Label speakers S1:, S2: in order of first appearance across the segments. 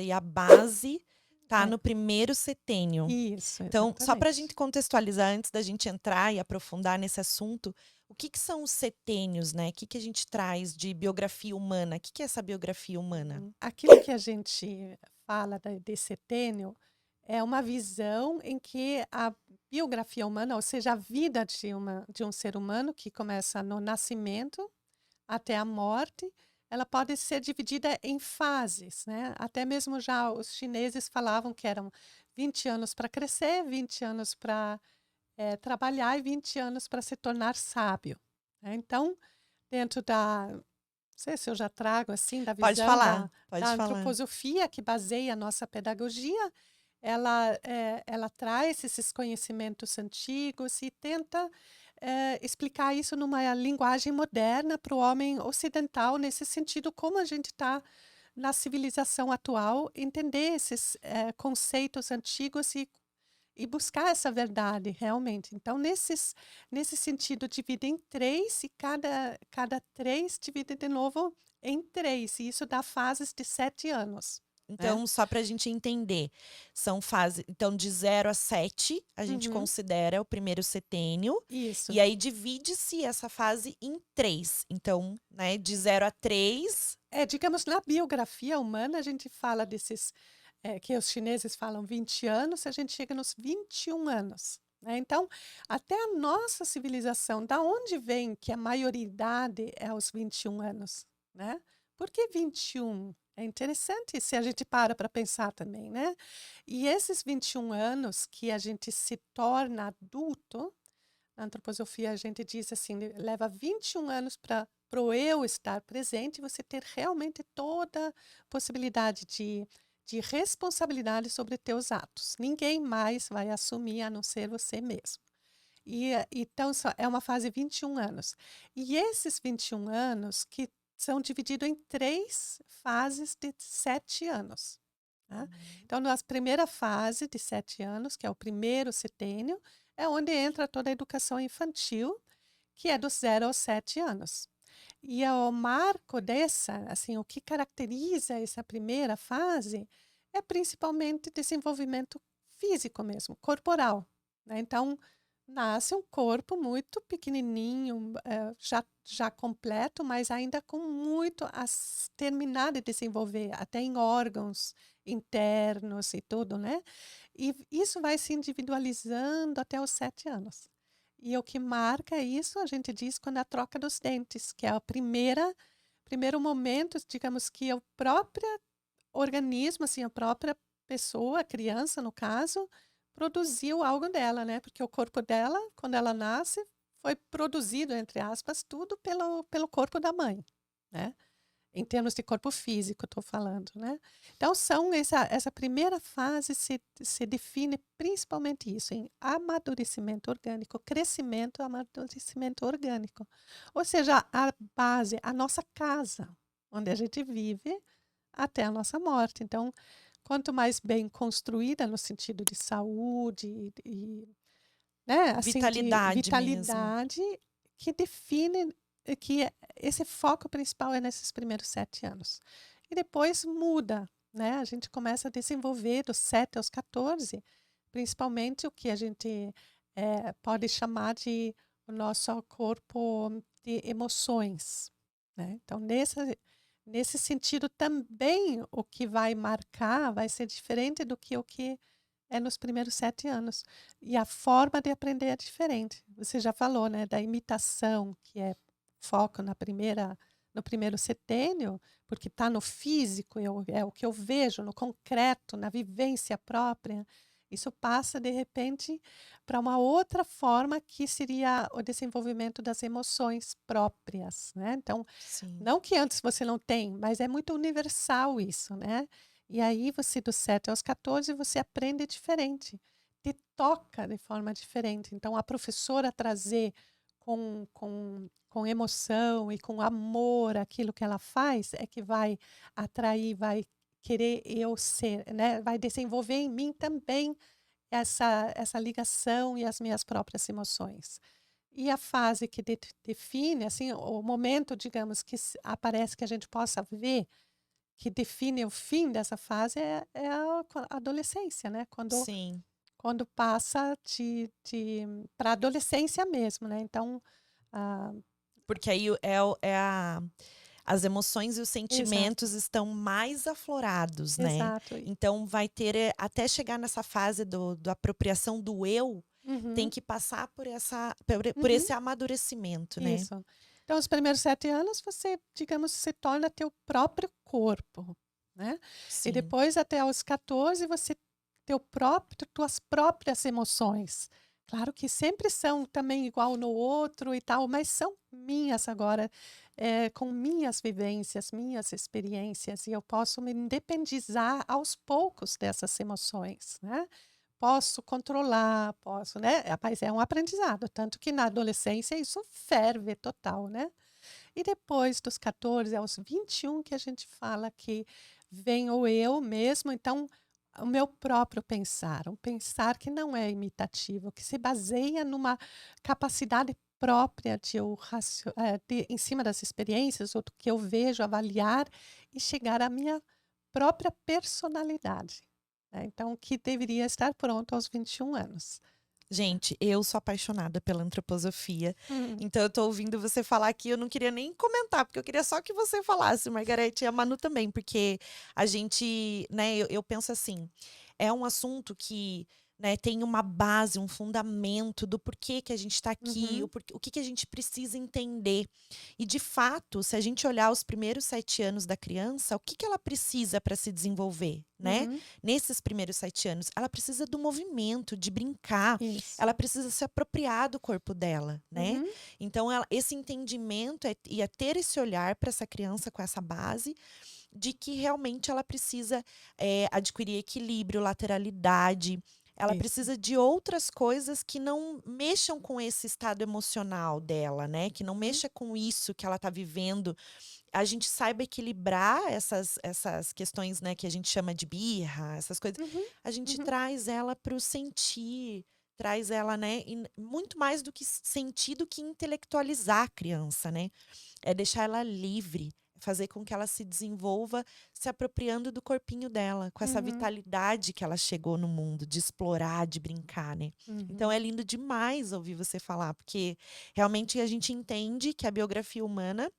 S1: E a base tá
S2: É.
S1: no primeiro setênio.
S2: Isso,
S1: Então, só para a
S2: exatamente.
S1: gente contextualizar, antes da gente entrar e aprofundar nesse assunto, o que que são os setênios, né? O que que a gente traz de biografia humana? O que que é essa biografia humana?
S2: Aquilo que a gente fala de setênio é uma visão em que a biografia humana, ou seja, a vida de um ser humano que começa no nascimento até a morte, ela pode ser dividida em fases, né? Até mesmo já os chineses falavam que eram 20 anos para crescer, 20 anos para trabalhar e 20 anos para se tornar sábio, né? Então, dentro não sei se eu já trago assim, da
S1: Pode
S2: visão
S1: falar,
S2: da
S1: pode falar.
S2: antroposofia, que baseia a nossa pedagogia, ela traz esses conhecimentos antigos e tenta explicar isso numa linguagem moderna para o homem ocidental, nesse sentido, como a gente está na civilização atual, entender esses conceitos antigos e buscar essa verdade realmente. Então, nesse sentido, divide em três e cada três divide de novo em três. E isso dá fases de 7 anos, né?
S1: Então, só para a gente entender, são fases. Então, de 0 a 7, a gente
S2: Uhum,
S1: considera o primeiro setênio, e
S2: isso.
S1: aí divide-se essa fase em três. Então, né, de 0 a 3.
S2: Digamos, na biografia humana, a gente fala desses, que os chineses falam 20 anos, a gente chega nos 21 anos. Né? Então, até a nossa civilização, da onde vem que a maioridade é aos 21 anos? Né? Por que 21? É interessante se a gente para pensar também, né? E esses 21 anos que a gente se torna adulto, na antroposofia a gente diz assim, leva 21 anos para o eu estar presente, você ter realmente toda a possibilidade de responsabilidade sobre teus atos. Ninguém mais vai assumir a não ser você mesmo. Então, é uma fase 21 anos. E esses 21 anos que são divididos em três fases de 7 anos. Tá? Então, na primeira fase de 7 anos, que é o primeiro setênio, é onde entra toda a educação infantil, que é dos 0 aos 7 anos. E o marco dessa, assim, o que caracteriza essa primeira fase é principalmente desenvolvimento físico mesmo, corporal. Né? Então, nasce um corpo muito pequenininho, já completo, mas ainda com muito a terminar de desenvolver, até em órgãos internos e tudo, né? E isso vai se individualizando até os 7 anos. E o que marca isso, a gente diz, quando a troca dos dentes, que é o primeiro momento, digamos que o próprio organismo, assim, a própria pessoa, a criança, no caso, produziu algo dela, né? Porque o corpo dela, quando ela nasce, foi produzido, entre aspas, tudo pelo corpo da mãe, né? Em termos de corpo físico, estou falando, né? Então, essa primeira fase se define principalmente isso, em amadurecimento orgânico, crescimento, amadurecimento orgânico. Ou seja, a base, a nossa casa, onde a gente vive até a nossa morte. Então, quanto mais bem construída no sentido de saúde né, assim, de
S1: Vitalidade mesmo.
S2: vitalidade, que define que esse foco principal é nesses primeiros 7 anos. E depois muda, né? A gente começa a desenvolver dos 7 aos 14, principalmente o que a gente pode chamar de o nosso corpo de emoções, né? Então, nesse sentido também o que vai marcar vai ser diferente do que o que é nos primeiros 7 anos. E a forma de aprender é diferente. Você já falou, né, da imitação, que é foco no primeiro setênio, porque está no físico, é o que eu vejo, no concreto, na vivência própria. Isso passa, de repente, para uma outra forma, que seria o desenvolvimento das emoções próprias, né? Então,
S1: Sim.
S2: não que antes você não tem, mas é muito universal isso, né? E aí você, dos 7 aos 14, você aprende diferente, te toca de forma diferente. Então, a professora trazer com emoção e com amor aquilo que ela faz é que vai atrair, vai querer eu ser, né? Vai desenvolver em mim também essa ligação e as minhas próprias emoções. E a fase que define, assim, o momento, digamos, que aparece que a gente possa ver que define o fim dessa fase é a adolescência, né?
S1: Sim.
S2: Quando passa para adolescência mesmo, né? Então, ah,
S1: Porque aí as emoções e os
S2: exato,
S1: sentimentos estão mais aflorados, né.
S2: exato.
S1: Então vai ter, até chegar nessa fase da apropriação do eu, tem
S2: Uhum,
S1: que passar por
S2: uhum,
S1: esse amadurecimento, né.
S2: isso. Então, os primeiros 7 anos você, digamos, se torna teu próprio corpo, né? E
S1: Sim.
S2: depois, até aos 14, você tuas próprias emoções. Claro que sempre são também igual no outro e tal, mas são minhas agora, com minhas vivências, minhas experiências, e eu posso me independizar aos poucos dessas emoções, né? Posso controlar, posso, né? Mas é um aprendizado, tanto que na adolescência isso ferve total, né? E depois dos 14 aos 21 que a gente fala que vem o eu mesmo, então o meu próprio pensar, um pensar que não é imitativo, que se baseia numa capacidade própria de em cima das experiências, ou do que eu vejo, avaliar e chegar à minha própria personalidade, né? Então, que deveria estar pronto aos 21 anos.
S1: Gente, eu sou apaixonada pela antroposofia,
S2: Hum,
S1: então eu tô ouvindo você falar aqui, eu não queria nem comentar, porque eu queria só que você falasse, Margarete, e a Manu também, porque a gente, né, eu penso assim, é um assunto que, né, tem uma base, um fundamento do porquê que a gente está aqui,
S2: uhum,
S1: o que que a gente precisa entender. E de fato, se a gente olhar os primeiros 7 anos da criança, o que que ela precisa para se desenvolver, né?
S2: uhum,
S1: Nesses primeiros 7 anos, ela precisa do movimento, de brincar, ela
S2: isso.
S1: precisa se apropriar do corpo dela, né?
S2: Uhum,
S1: Então, esse entendimento e é ter esse olhar para essa criança com essa base de que realmente ela precisa adquirir equilíbrio, lateralidade. Ela
S2: isso.
S1: precisa de outras coisas que não mexam com esse estado emocional dela, né? Que não
S2: Uhum,
S1: mexa com isso que ela está vivendo, a gente saiba equilibrar essas questões, né, que a gente chama de birra, essas coisas,
S2: uhum,
S1: a gente
S2: uhum.
S1: traz ela para o sentir, traz ela, né, muito mais do que sentir, do que intelectualizar a criança, né? É deixar ela livre, fazer com que ela se desenvolva se apropriando do corpinho dela, com essa
S2: Uhum,
S1: vitalidade que ela chegou no mundo, de explorar, de brincar, né? Então
S2: uhum.
S1: é lindo demais ouvir você falar, porque realmente a gente entende que a biografia humana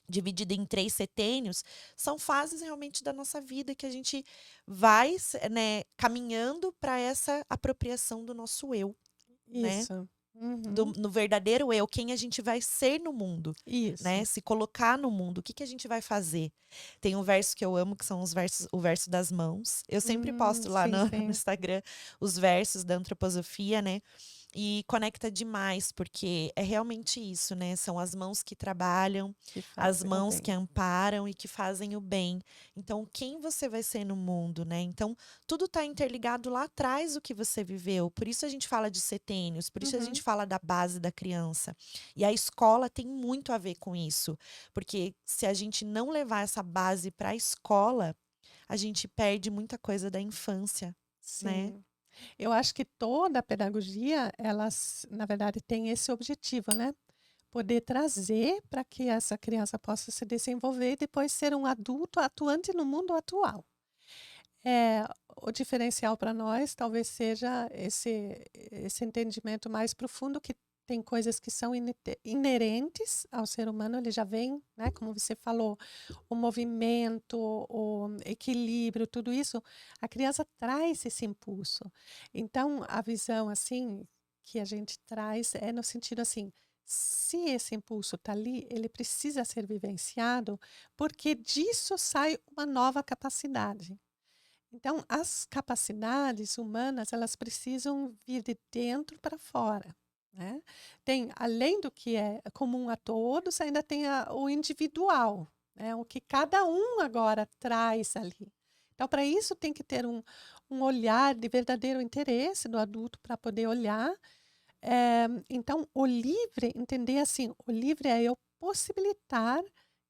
S1: dividida em 3 setênios, são fases realmente da nossa vida que a gente vai, né, caminhando para essa apropriação do nosso eu, né?
S2: Isso. Uhum.
S1: No verdadeiro eu, quem a gente vai ser no mundo, né?
S2: Isso.
S1: Se colocar no mundo, o que que a gente vai fazer? Tem um verso que eu amo, que são o verso das mãos. Eu sempre posto lá
S2: Sim,
S1: no
S2: sim.
S1: Instagram os versos da antroposofia, né? E conecta demais, porque é realmente isso, né? São as mãos que trabalham,
S2: Que
S1: as
S2: fazem o
S1: mãos que
S2: bem.
S1: amparam e que fazem o bem. Então, quem você vai ser no mundo, né? Então, tudo está interligado lá atrás do que você viveu. Por isso a gente fala de setênios, por isso a gente
S2: Uhum.
S1: fala da base da criança. E a escola tem muito a ver com isso, porque se a gente não levar essa base para a escola, a gente perde muita coisa da infância, né?
S2: Sim. Eu acho que toda a pedagogia, elas, na verdade, tem esse objetivo, né? Poder trazer para que essa criança possa se desenvolver e depois ser um adulto atuante no mundo atual. É, o diferencial para nós talvez seja esse entendimento mais profundo que tem coisas que são inerentes ao ser humano, ele já vem, né, como você falou, o movimento, o equilíbrio, tudo isso, a criança traz esse impulso. Então, a visão assim que a gente traz é no sentido assim, se esse impulso está ali, ele precisa ser vivenciado, porque disso sai uma nova capacidade. Então, as capacidades humanas, elas precisam vir de dentro para fora, né? Tem, além do que é comum a todos, ainda tem o individual, né? O que cada um agora traz ali. Então, para isso tem que ter um olhar de verdadeiro interesse do adulto para poder olhar. Então, o livre, entender assim, o livre é eu possibilitar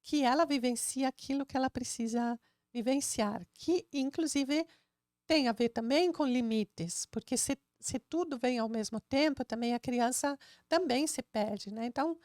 S2: que ela vivencie aquilo que ela precisa vivenciar, que inclusive tem a ver também com limites, porque se tudo vem ao mesmo tempo, também a criança também se perde, né? Então,